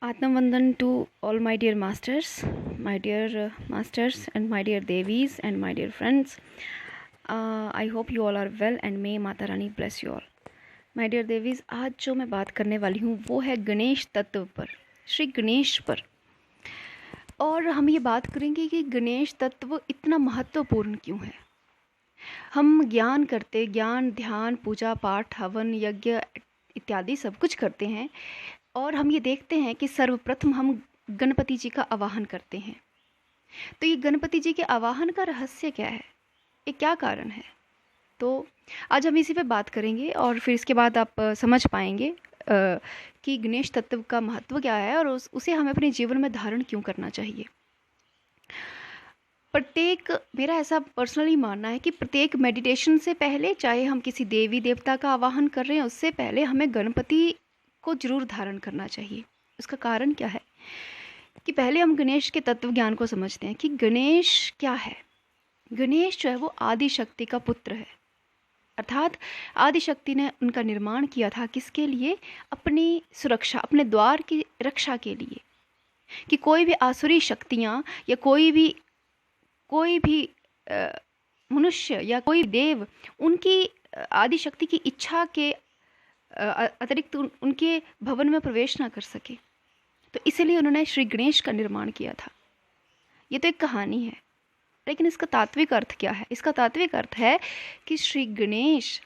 Atmavandan to all my dear masters, and my dear Devis and my dear friends. I hope you all are well and may Mata Rani bless you all. My dear Devis, आज जो मैं बात करने वाली हूँ वो है गणेश तत्व पर, श्री गणेश पर। और हम ये बात करेंगे कि गणेश तत्व इतना महत्वपूर्ण क्यों है। हम ज्ञान करते, ज्ञान, ध्यान, पूजा पाठ, हवन, यज्ञ इत्यादि सब कुछ करते हैं और हम ये देखते हैं कि सर्वप्रथम हम गणपति जी का आवाहन करते हैं। तो ये गणपति जी के आवाहन का रहस्य क्या है, ये क्या कारण है? तो आज हम इसी पे बात करेंगे और फिर इसके बाद आप समझ पाएंगे कि गणेश तत्व का महत्व क्या है और उसे हमें अपने जीवन में धारण क्यों करना चाहिए। मेरा ऐसा पर्सनली मानना है कि प्रत्येक मेडिटेशन से पहले, चाहे हम किसी देवी देवता का आवाहन कर रहे हैं, उससे पहले हमें गणपति को जरूर धारण करना चाहिए। उसका कारण क्या है कि पहले हम गणेश के तत्व ज्ञान को समझते हैं कि गणेश क्या है। गणेश जो है वो आदि शक्ति का पुत्र है, अर्थात आदि शक्ति ने उनका निर्माण किया था किसके लिए? अपनी सुरक्षा, अपने द्वार की रक्षा के लिए, कि कोई भी आसुरी शक्तियाँ या कोई भी मनुष्य या कोई देव उनकी आदि शक्ति की इच्छा के अतिरिक्त उनके भवन में प्रवेश ना कर सके। तो इसीलिए उन्होंने श्री गणेश का निर्माण किया था। ये तो एक कहानी है, लेकिन इसका तात्विक अर्थ क्या है? इसका तात्विक अर्थ है कि श्री गणेश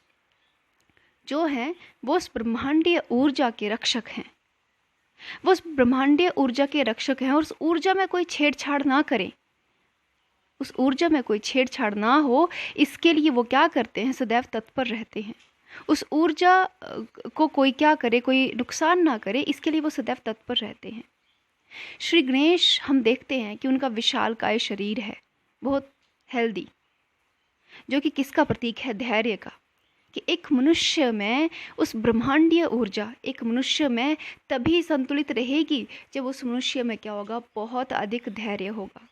जो हैं वो उस ब्रह्मांडीय ऊर्जा के रक्षक हैं। वो उस ब्रह्मांडीय ऊर्जा के रक्षक हैं और उस ऊर्जा में कोई छेड़छाड़ ना करें, उस ऊर्जा में कोई छेड़छाड़ ना हो, इसके लिए वो क्या करते हैं? सदैव तत्पर रहते हैं। उस ऊर्जा को कोई क्या करे, कोई नुकसान ना करे, इसके लिए वो सदैव तत्पर रहते हैं। श्री गणेश हम देखते हैं कि उनका विशालकाय शरीर है, बहुत हेल्दी, जो कि किसका प्रतीक है? धैर्य का। कि एक मनुष्य में उस ब्रह्मांडीय ऊर्जा एक मनुष्य में तभी संतुलित रहेगी जब उस मनुष्य में क्या होगा? बहुत अधिक धैर्य होगा।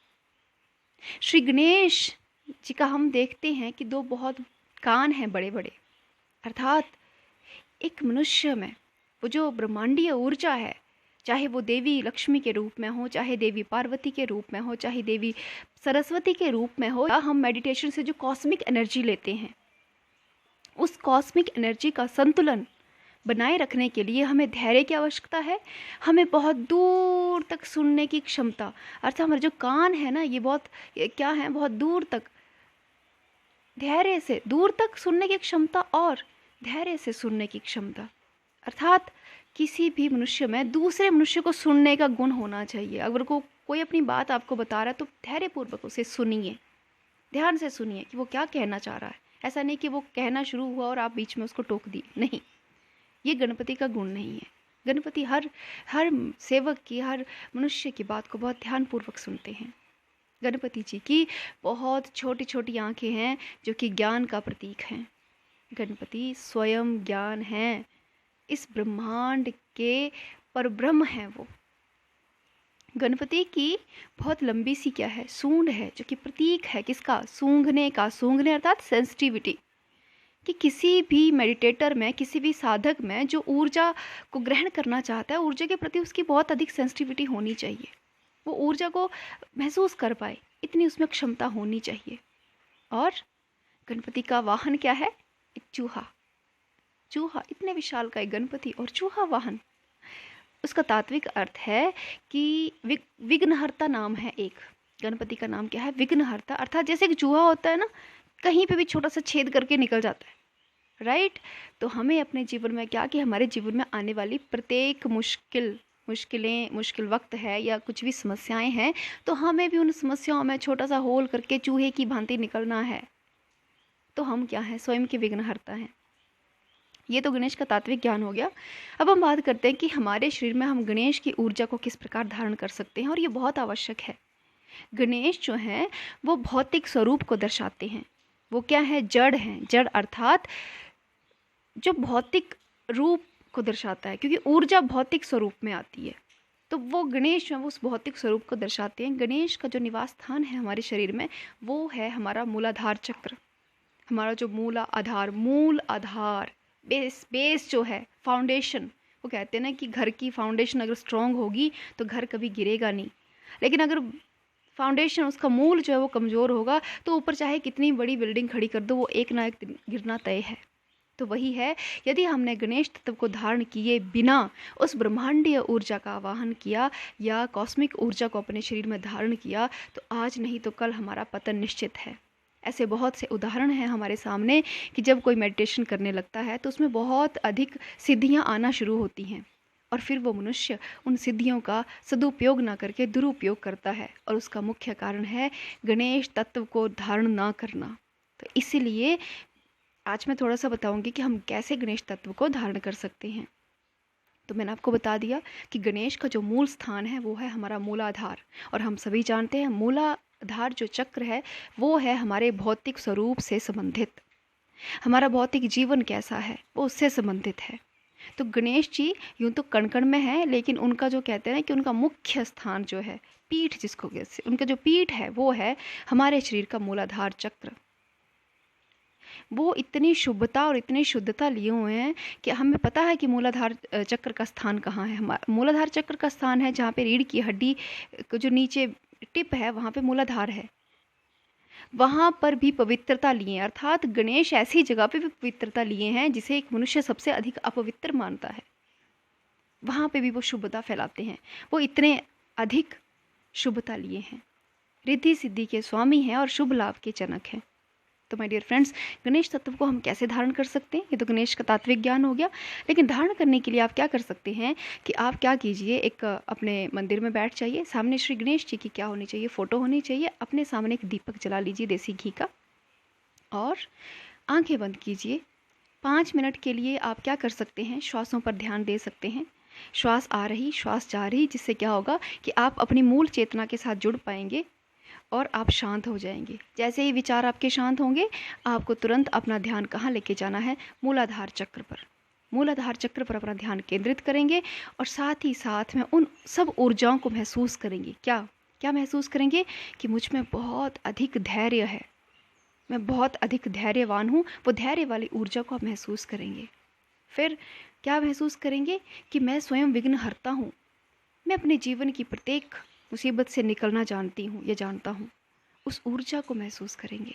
श्री गणेश जी का हम देखते हैं कि दो बहुत कान हैं बड़े बड़े, अर्थात एक मनुष्य में वो जो ब्रह्मांडीय ऊर्जा है, चाहे वो देवी लक्ष्मी के रूप में हो, चाहे देवी पार्वती के रूप में हो, चाहे देवी सरस्वती के रूप में हो, या हम मेडिटेशन से जो कॉस्मिक एनर्जी लेते हैं, उस कॉस्मिक एनर्जी का संतुलन बनाए रखने के लिए हमें धैर्य की आवश्यकता है। हमें बहुत दूर तक सुनने की क्षमता, अर्थात हमारे जो कान है ना, ये क्या है? बहुत दूर तक, धैर्य से दूर तक सुनने की क्षमता और धैर्य से सुनने की क्षमता। अर्थात किसी भी मनुष्य में दूसरे मनुष्य को सुनने का गुण होना चाहिए। अगर कोई अपनी बात आपको बता रहा है तो धैर्यपूर्वक उसे सुनिए, ध्यान से सुनिए कि वो क्या कहना चाह रहा है। ऐसा नहीं कि वो कहना शुरू हुआ और आप बीच में उसको टोक दिए, नहीं, ये गणपति का गुण नहीं है। गणपति हर सेवक की, हर मनुष्य की बात को बहुत ध्यानपूर्वक सुनते हैं। गणपति जी की बहुत छोटी छोटी आंखें हैं जो कि ज्ञान का प्रतीक हैं। गणपति स्वयं ज्ञान हैं, इस ब्रह्मांड के परब्रह्म हैं वो। गणपति की बहुत लंबी सी क्या है? सूंड है, जो कि प्रतीक है किसका? सूंघने का। सूंघने अर्थात सेंसिटिविटी, कि किसी भी मेडिटेटर में, किसी भी साधक में जो ऊर्जा को ग्रहण करना चाहता है, ऊर्जा के प्रति उसकी बहुत अधिक सेंसिटिविटी होनी चाहिए। वो ऊर्जा को महसूस कर पाए, इतनी उसमें क्षमता होनी चाहिए। और गणपति का वाहन क्या है? एक चूहा। इतने विशाल का एक गणपति और चूहा वाहन। उसका तात्विक अर्थ है कि विघ्नहर्ता नाम है एक। गणपति का नाम क्या है? विघ्नहर्ता। अर्थात जैसे कि चूहा होता है ना, कहीं पे भी छोटा सा छेद करके निकल जाता है, राइट? तो हमें अपने जीवन में क्या, कि हमारे जीवन में आने वाली प्रत्येक मुश्किल वक्त है या कुछ भी समस्याएं हैं, तो हमें भी उन समस्याओं में छोटा सा होल करके चूहे की भांति निकलना है। तो हम क्या हैं? स्वयं के विघ्नहर्ता हैं। ये तो गणेश का तात्विक ज्ञान हो गया। अब हम बात करते हैं कि हमारे शरीर में हम गणेश की ऊर्जा को किस प्रकार धारण कर सकते हैं, और ये बहुत आवश्यक है। गणेश जो हैं वो भौतिक स्वरूप को दर्शाते हैं। वो क्या है? जड़ हैं। जड़ अर्थात जो भौतिक रूप को दर्शाता है, क्योंकि ऊर्जा भौतिक स्वरूप में आती है। तो वो गणेश जो है वो उस भौतिक स्वरूप को दर्शाते हैं। गणेश का जो निवास स्थान है हमारे शरीर में, वो है हमारा मूलाधार चक्र। हमारा जो मूल आधार बेस जो है, फाउंडेशन, वो कहते हैं ना कि घर की फाउंडेशन अगर स्ट्रांग होगी तो घर कभी गिरेगा नहीं, लेकिन अगर फाउंडेशन, उसका मूल जो है वो कमज़ोर होगा तो ऊपर चाहे कितनी बड़ी बिल्डिंग खड़ी कर दो, वो एक ना एक दिन गिरना तय है। तो वही है, यदि हमने गणेश तत्व को धारण किए बिना उस ब्रह्मांडीय ऊर्जा का आवाहन किया या कॉस्मिक ऊर्जा को अपने शरीर में धारण किया, तो आज नहीं तो कल हमारा पतन निश्चित है। ऐसे बहुत से उदाहरण हैं हमारे सामने कि जब कोई मेडिटेशन करने लगता है तो उसमें बहुत अधिक सिद्धियां आना शुरू होती हैं और फिर वो मनुष्य उन सिद्धियों का सदुपयोग ना करके दुरुपयोग करता है, और उसका मुख्य कारण है गणेश तत्व को धारण ना करना। तो इसीलिए आज मैं थोड़ा सा बताऊंगी कि हम कैसे गणेश तत्व को धारण कर सकते हैं। तो मैंने आपको बता दिया कि गणेश का जो मूल स्थान है वो है हमारा मूलाधार, और हम सभी जानते हैं मूलाधार जो चक्र है वो है हमारे भौतिक स्वरूप से संबंधित, हमारा भौतिक जीवन कैसा है वो उससे संबंधित है। तो गणेश जी यूँ तो कण कण में है, लेकिन उनका जो कहते हैं ना कि उनका मुख्य स्थान जो है पीठ, जिसको कहते, उनका जो पीठ है वो है हमारे शरीर का मूलाधार चक्र। वो इतनी शुभता और इतनी शुद्धता लिए हुए हैं कि हमें पता है कि मूलाधार चक्र का स्थान कहाँ है। हमारा मूलाधार चक्र का स्थान है जहाँ पे रीढ़ की हड्डी को जो नीचे टिप है वहाँ पे मूलाधार है, वहाँ पर भी पवित्रता लिए, अर्थात गणेश ऐसी जगह पे भी पवित्रता लिए हैं जिसे एक मनुष्य सबसे अधिक अपवित्र मानता है, वहाँ पे भी वो शुभता फैलाते हैं। वो इतने अधिक शुभता लिए हैं, रिद्धि सिद्धि के स्वामी हैं और शुभ लाभ के जनक हैं। तो माय डियर फ्रेंड्स, गणेश तत्व को हम कैसे धारण कर सकते हैं, ये तो गणेश का तात्विक ज्ञान हो गया। लेकिन धारण करने के लिए आप क्या कर सकते हैं कि आप क्या कीजिए, एक अपने मंदिर में बैठ जाइए, सामने श्री गणेश जी की क्या होनी चाहिए, फ़ोटो होनी चाहिए, अपने सामने एक दीपक जला लीजिए देसी घी का, और आंखें बंद कीजिए। 5 मिनट के लिए आप क्या कर सकते हैं, श्वासों पर ध्यान दे सकते हैं, श्वास आ रही श्वास जा रही, जिससे क्या होगा कि आप अपनी मूल चेतना के साथ जुड़ पाएंगे और आप शांत हो जाएंगे। जैसे ही विचार आपके शांत होंगे, आपको तुरंत अपना ध्यान कहाँ लेके जाना है, मूलाधार चक्र पर। मूलाधार चक्र पर अपना ध्यान केंद्रित करेंगे और साथ ही साथ में उन सब ऊर्जाओं को महसूस करेंगे। क्या क्या महसूस करेंगे कि मुझ में बहुत अधिक धैर्य है, मैं बहुत अधिक धैर्यवान हूँ, वो धैर्य वाली ऊर्जा को आप महसूस करेंगे। फिर क्या महसूस करेंगे कि मैं स्वयं विघ्नहर्ता हूँ, मैं अपने जीवन की प्रत्येक मुसीबत से निकलना जानती हूँ या जानता हूँ, उस ऊर्जा को महसूस करेंगे।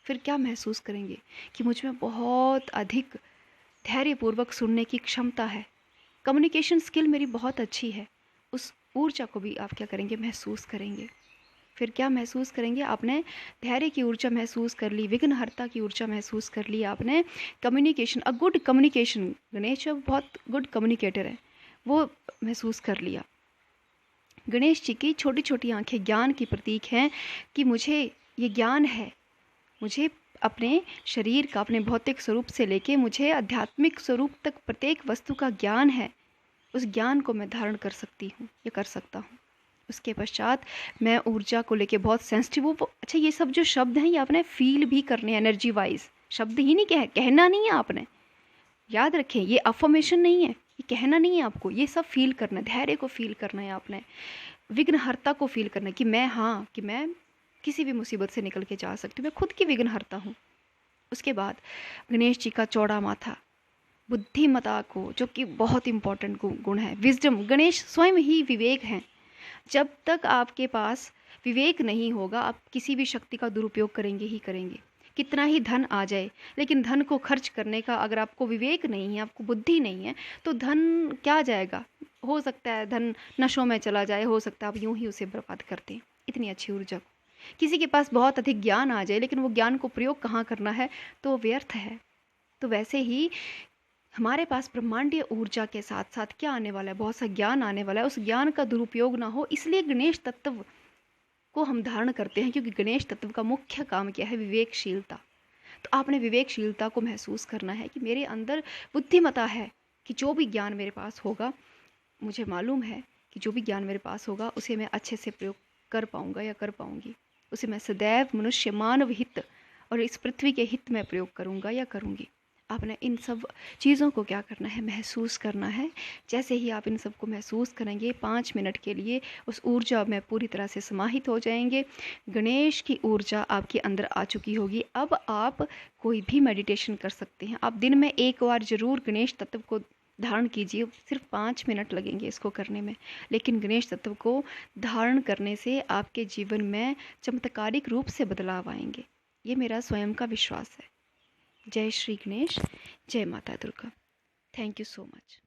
फिर क्या महसूस करेंगे कि मुझ में बहुत अधिक धैर्यपूर्वक सुनने की क्षमता है, कम्युनिकेशन स्किल मेरी बहुत अच्छी है, उस ऊर्जा को भी आप क्या करेंगे, महसूस करेंगे। फिर क्या महसूस करेंगे, आपने धैर्य की ऊर्जा महसूस कर ली, विघ्नहर्ता की ऊर्जा महसूस कर ली, आपने communication, a good communication, Ganesh बहुत गुड कम्युनिकेटर है, वो महसूस कर लिया। गणेश जी की छोटी छोटी आंखें ज्ञान की प्रतीक हैं कि मुझे ये ज्ञान है, मुझे अपने शरीर का, अपने भौतिक स्वरूप से लेके मुझे आध्यात्मिक स्वरूप तक प्रत्येक वस्तु का ज्ञान है, उस ज्ञान को मैं धारण कर सकती हूँ या कर सकता हूँ। उसके पश्चात मैं ऊर्जा को लेके बहुत सेंसिटिव हूँ। अच्छा, ये सब जो शब्द हैं ये आपने फील भी करने, एनर्जी वाइज शब्द ही नहीं, कहना नहीं है आपने, याद रखें ये अफर्मेशन नहीं है, ये कहना नहीं है आपको, ये सब फील करना है। धैर्य को फील करना है आपने, विघ्नहर्ता को फील करना है कि मैं, हाँ, कि मैं किसी भी मुसीबत से निकल के जा सकती हूँ, मैं खुद की विघ्नहर्ता हूँ। उसके बाद गणेश जी का चौड़ा माथा, बुद्धिमता को, जो कि बहुत इंपॉर्टेंट गुण है, विजडम, गणेश स्वयं ही विवेक हैं। जब तक आपके पास विवेक नहीं होगा, आप किसी भी शक्ति का दुरुपयोग करेंगे ही करेंगे। कितना ही धन आ जाए, लेकिन धन को खर्च करने का अगर आपको विवेक नहीं है, आपको बुद्धि नहीं है, तो धन क्या जाएगा। हो सकता है धन नशों में चला जाए, हो सकता है आप यूं ही उसे बर्बाद करते हैं, इतनी अच्छी ऊर्जा को। किसी के पास बहुत अधिक ज्ञान आ जाए, लेकिन वो ज्ञान को प्रयोग कहाँ करना है, तो व्यर्थ है। तो वैसे ही हमारे पास ब्रह्मांडीय ऊर्जा के साथ साथ क्या आने वाला है, बहुत सा ज्ञान आने वाला है, उस ज्ञान का दुरुपयोग ना हो, इसलिए गणेश तत्व को हम धारण करते हैं। क्योंकि गणेश तत्व का मुख्य काम क्या है, विवेकशीलता। तो आपने विवेकशीलता को महसूस करना है कि मेरे अंदर बुद्धिमता है, कि जो भी ज्ञान मेरे पास होगा, मुझे मालूम है कि जो भी ज्ञान मेरे पास होगा उसे मैं अच्छे से प्रयोग कर पाऊंगा या कर पाऊंगी, उसे मैं सदैव मनुष्य मानव हित और इस पृथ्वी के हित में प्रयोग करूंगा या करूंगी। आपने इन सब चीज़ों को क्या करना है, महसूस करना है। जैसे ही आप इन सब को महसूस करेंगे, 5 मिनट के लिए उस ऊर्जा में पूरी तरह से समाहित हो जाएंगे। गणेश की ऊर्जा आपके अंदर आ चुकी होगी। अब आप कोई भी मेडिटेशन कर सकते हैं। आप दिन में एक बार ज़रूर गणेश तत्व को धारण कीजिए, सिर्फ 5 मिनट लगेंगे इसको करने में, लेकिन गणेश तत्व को धारण करने से आपके जीवन में चमत्कारिक रूप से बदलाव आएंगे। ये मेरा स्वयं का विश्वास है। जय श्री गणेश, जय माता Durga. Thank you so much.